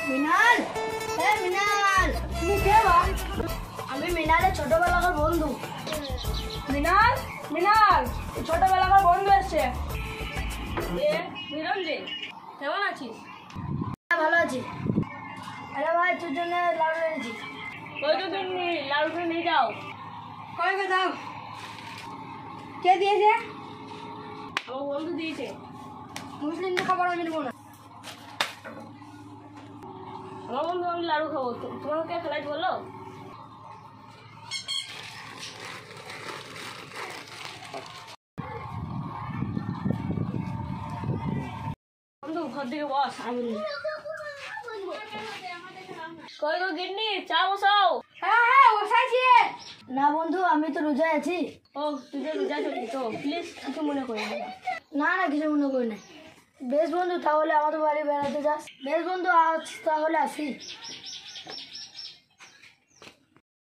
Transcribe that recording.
মৃণাল, মৃণাল, তুমি কে ভাই? আমি মৃণালের ছোটবেলাকার বন্ধু। মৃণাল, মৃণাল, ছোটবেলাকার বন্ধু এসছে। মিলন রে, কেমন আছিস? ভালো আছি। আরে ভাই, তোর জন্য লাড়ু এনেছি। ওই তো তুমি লাড়ুটা নিয়ে যাও। কয়কে দাও? কে দিয়েছে? আমার বন্ধু দিয়েছে। মুসলিমদের খাবার আমি নেবো না। আমার বন্ধু আমি লাড়ু খাবো, তোমাকে খেলাই বললো? বন্ধু ঘর দিকে বস, আমি কই গো গিন্নি, চা বসাও। হ্যাঁ, বসাইছি। না বন্ধু, আমি তো রোজায় আছি। ও তুই যে রোজা চলছি তো, প্লিজ কিছু মনে করি না। না না, কিছু মনে করি না। বেশ বন্ধু, তাহলে আমাদের বাড়ি বেড়াতে যাস? বেশ বন্ধু, আজ তাহলে আসি।